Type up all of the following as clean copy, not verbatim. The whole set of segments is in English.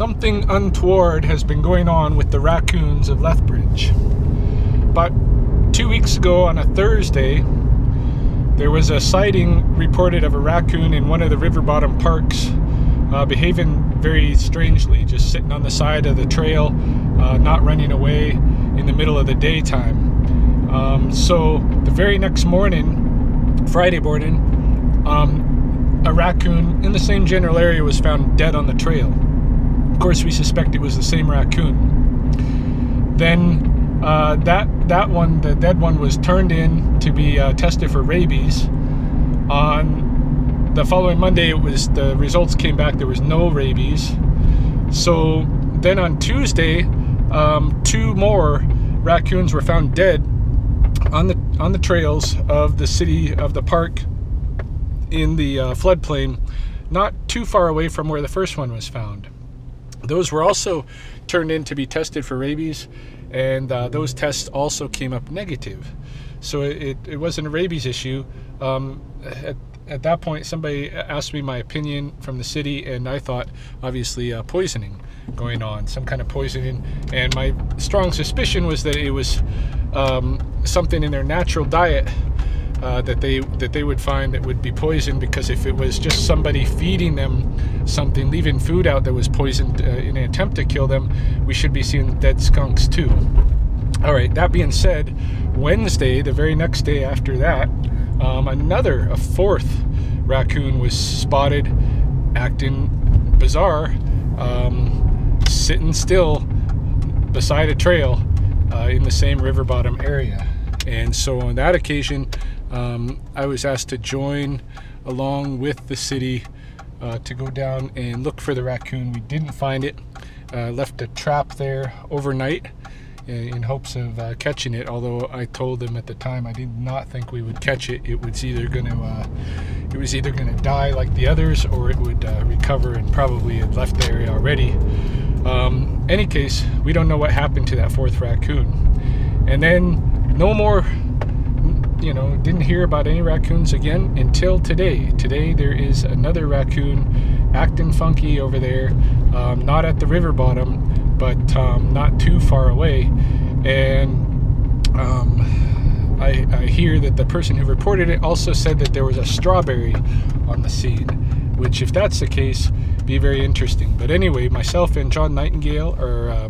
Something untoward has been going on with the raccoons of Lethbridge. About 2 weeks ago on a Thursday, there was a sighting reported of a raccoon in one of the river bottom parks, behaving very strangely, just sitting on the side of the trail, not running away in the middle of the daytime. So the very next morning, Friday morning, a raccoon in the same general area was found dead on the trail. Of course, we suspect it was the same raccoon. Then that one, the dead one, was turned in to be tested for rabies. On the following Monday, the results came back. There was no rabies. So then on Tuesday, 2 more raccoons were found dead on the trails of the city of the park in the floodplain, not too far away from where the first one was found. Those were also turned in to be tested for rabies, and those tests also came up negative. So it wasn't a rabies issue. At that point, somebody asked me my opinion from the city, and I thought, obviously, poisoning going on, some kind of poisoning. And my strong suspicion was that it was something in their natural diet that they would find that would be poisoned, because if it was just somebody feeding them something, leaving food out that was poisoned in an attempt to kill them, we should be seeing dead skunks too. All right, that being said, Wednesday, the very next day after that, a fourth raccoon was spotted acting bizarre, sitting still beside a trail in the same river bottom area. And so on that occasion, I was asked to join along with the city to go down and look for the raccoon. We didn't find it. Left a trap there overnight in hopes of catching it, although I told them at the time I did not think we would catch it. It was either going to die like the others, or it would recover and probably had left the area already. Any case, we don't know what happened to that fourth raccoon. And then no more, didn't hear about any raccoons again until today. Today there is another raccoon acting funky over there, not at the river bottom, but not too far away. And I hear that the person who reported it also said that there was a strawberry on the scene, which, if that's the case, be very interesting. But anyway, myself and John Nightingale are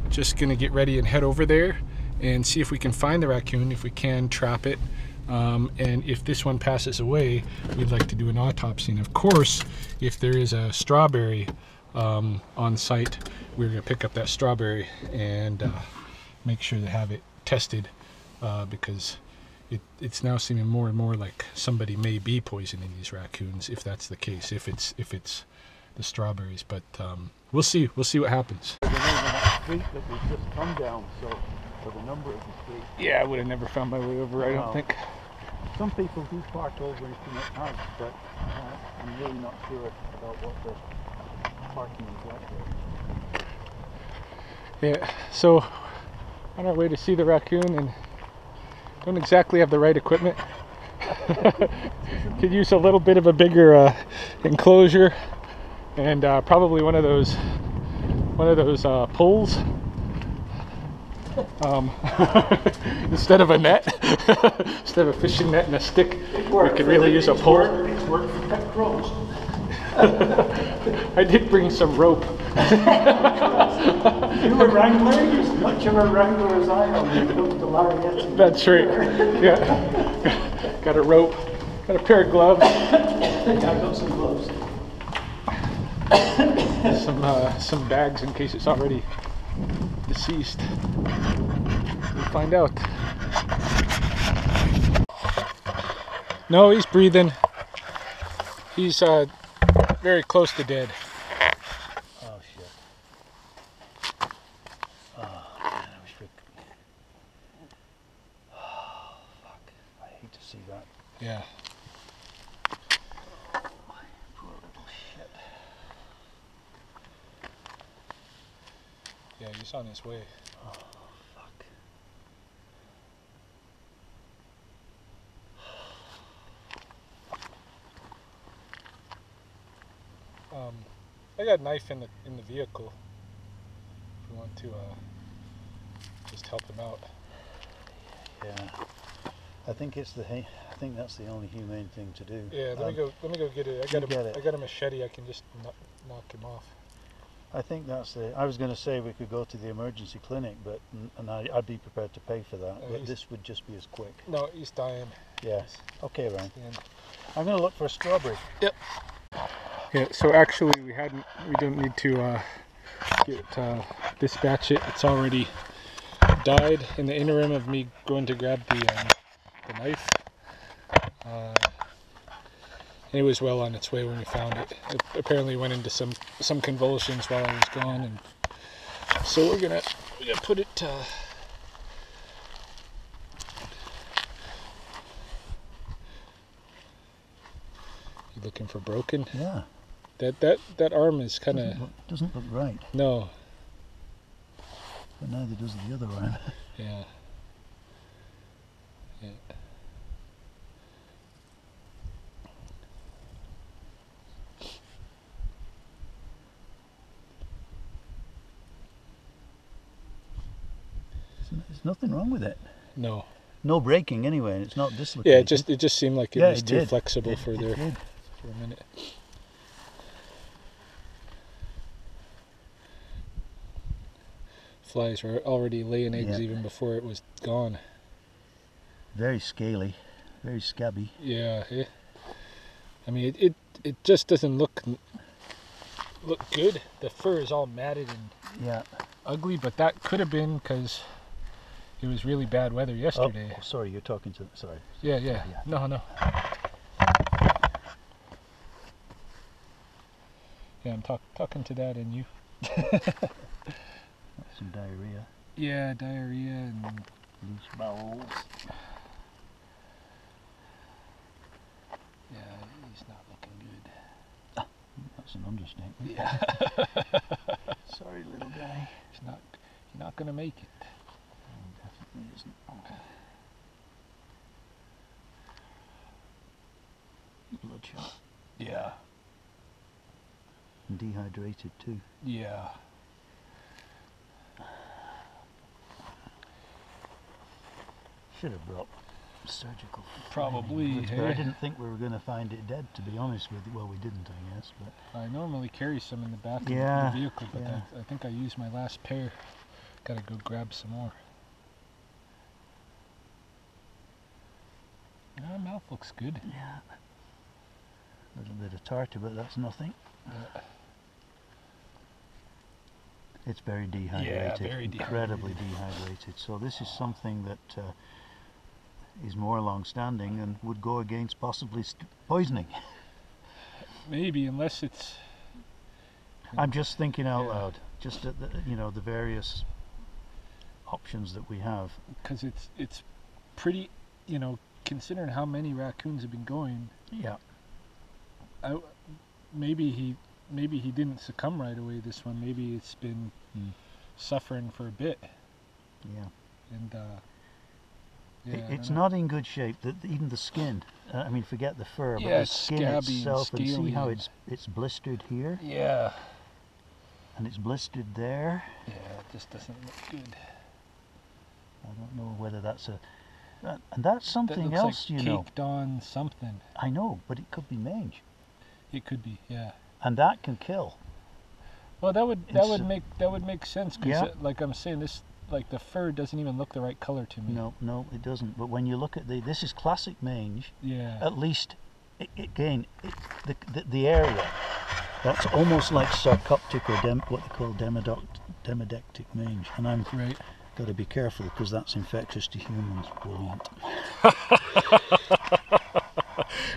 just going to get ready and head over there and see if we can find the raccoon, if we can trap it, and if this one passes away, we'd like to do an autopsy. And of course, if there is a strawberry on site, we're going to pick up that strawberry and make sure to have it tested, because it's now seeming more and more like somebody may be poisoning these raccoons, if that's the case, if it's the strawberries. But we'll see what happens. The name of that street that we've just come down, so for the number of the street. Yeah, I would have never found my way over, I don't think. Some people do park over in Peanut House, but I'm really not sure about what the parking is like there. Yeah, so on our way to see the raccoon, and don't exactly have the right equipment. Could use a little bit of a bigger enclosure, and probably one of those pulls. Instead of a net, instead of a fishing net and a stick, we could really use a pole. It's worked for pet crows. I did bring some rope. You were wrangling as much of a wrangler as I am. You built the lariats. That's right. Yeah. Got a rope. Got a pair of gloves. I got some gloves. Some bags in case it's already deceased. We'll find out. No, he's breathing. He's very close to dead. Oh shit. Oh man, I wish we could. Oh fuck. I hate to see that. Yeah. Poor little shit. Yeah, he's on his way. Oh fuck. I got a knife in the vehicle. If you want to just help him out. Yeah. I think that's the only humane thing to do. Yeah, let me go get it. I got a machete. I can just knock him off. I think I was going to say we could go to the emergency clinic, but I'd be prepared to pay for that. But this would just be as quick. No, he's dying. Yeah. Okay, Ryan. I'm going to look for a strawberry. Yep. Yeah. So actually, we don't need to dispatch it. It's already died in the interim of me going to grab the knife. It was well on its way when we found it. It apparently went into some convulsions while I was gone, and so we're gonna put it. You looking for broken? Yeah. That arm is kind of doesn't look right. No. But neither does the other arm. Yeah. Yeah. There's nothing wrong with it. No. No breaking anyway, and it's not dislocated. Yeah, it just seemed like it was too flexible for a minute. Flies were already laying eggs even before it was gone. Very scaly, very scabby. Yeah. I mean, it just doesn't look good. The fur is all matted and ugly, but that could have been because it was really bad weather yesterday. Oh, sorry, you're talking to... Sorry. Yeah. No. Yeah, I'm talking to Dad and you. Some diarrhea. Yeah, diarrhea and loose bowels. Yeah, he's not looking good. That's an understatement. Yeah. Sorry, little guy. He's not gonna make it. Definitely isn't. Bloodshot. Yeah. And dehydrated too. Yeah. Should have brought surgical. Probably. But I didn't think we were going to find it dead, to be honest with you. Well, we didn't, I guess. But I normally carry some in the back of the vehicle, but I think I used my last pair. Gotta go grab some more. Our mouth looks good. Yeah. A little bit of tartar, but that's nothing. Yeah. It's very dehydrated. Yeah, very incredibly dehydrated. So this is something that is more long-standing and would go against possibly poisoning. Maybe, unless it's... I'm just thinking out loud. Just at the various options that we have. Because it's pretty, considering how many raccoons have been going. Yeah. Maybe he didn't succumb right away, this one. Maybe it's been suffering for a bit. Yeah. And it's not in good shape. Even the skin. I mean, forget the fur, but the skin itself. And see how it's blistered here. Yeah. And it's blistered there. Yeah, it just doesn't look good. I don't know whether that's and that's something that else, like caked on something. I know, but it could be mange. It could be, yeah. And that can kill. Well, that would make sense because, like I'm saying, the fur doesn't even look the right color to me. No, it doesn't. But when you look at this is classic mange. Yeah. At least, the area. That's almost like sarcoptic or what they call demodectic mange, and I'm got to be careful because that's infectious to humans. Brilliant.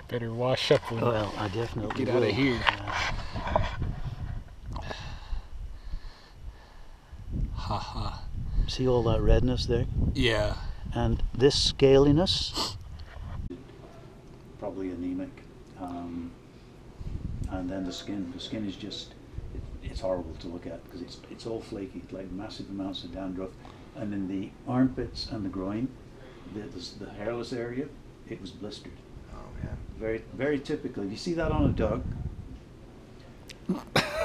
Better wash up. Well, I definitely get out of here. Haha. See all that redness there? Yeah. And this scaliness, probably anemic. And then the skin is just, it's horrible to look at because it's all flaky, like massive amounts of dandruff. And in the armpits and the groin, the hairless area, it was blistered. Oh man. Very, very typical. You see that on a dog?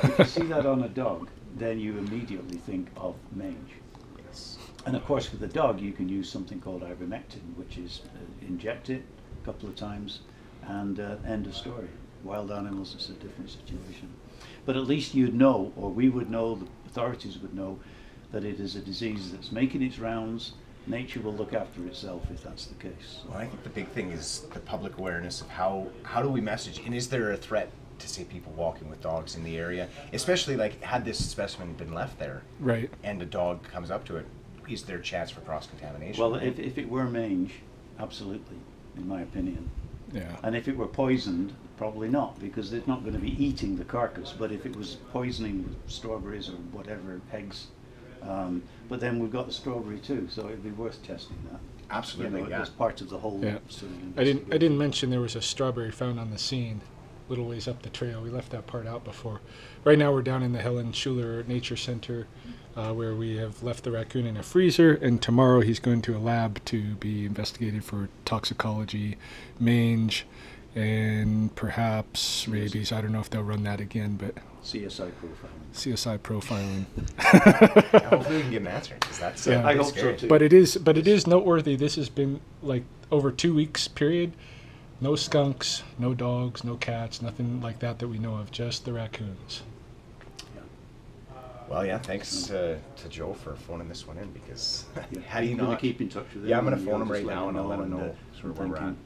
if you see that on a dog, then you immediately think of mange. Yes. And of course, with the dog, you can use something called ivermectin, which is inject it a couple of times and end of story. Wild animals, it's a different situation. But at least you'd know, or we would know, the authorities would know, that it is a disease that's making its rounds. Nature will look after itself if that's the case. Well, I think the big thing is the public awareness of how do we message, and is there a threat to say people walking with dogs in the area, especially like had this specimen been left there, Right. and a dog comes up to it, is there a chance for cross-contamination? Well, if it were mange, absolutely, in my opinion. Yeah. And if it were poisoned, probably not, because it's not going to be eating the carcass. But if it was poisoning with strawberries or whatever, eggs, but then we've got the strawberry too, so it'd be worth testing that. Absolutely, You know, yeah. as part of the whole Yeah. sort of I didn't investigation. mention there was a strawberry found on the scene, little ways up the trail. We left that part out before. Right now we're down in the Helen Schuler Nature Center, where we have left the raccoon in a freezer, and tomorrow he's going to a lab to be investigated for toxicology, mange, and perhaps rabies. I don't know if they'll run that again, but CSI profiling. CSI profiling. Yeah, hopefully we can get an answer, because that's Yeah. I pretty hope so scary. too. But it is noteworthy. This has been like over 2 weeks period. No skunks, no dogs, no cats, nothing like that we know of. Just the raccoons. Well, yeah, thanks to Joe for phoning this one in, because Yeah. how do you You're gonna not? keep in touch with him? Yeah, I'm gonna and phone you'll him right just now and I'll let him and, know sort of where we're thank at. him.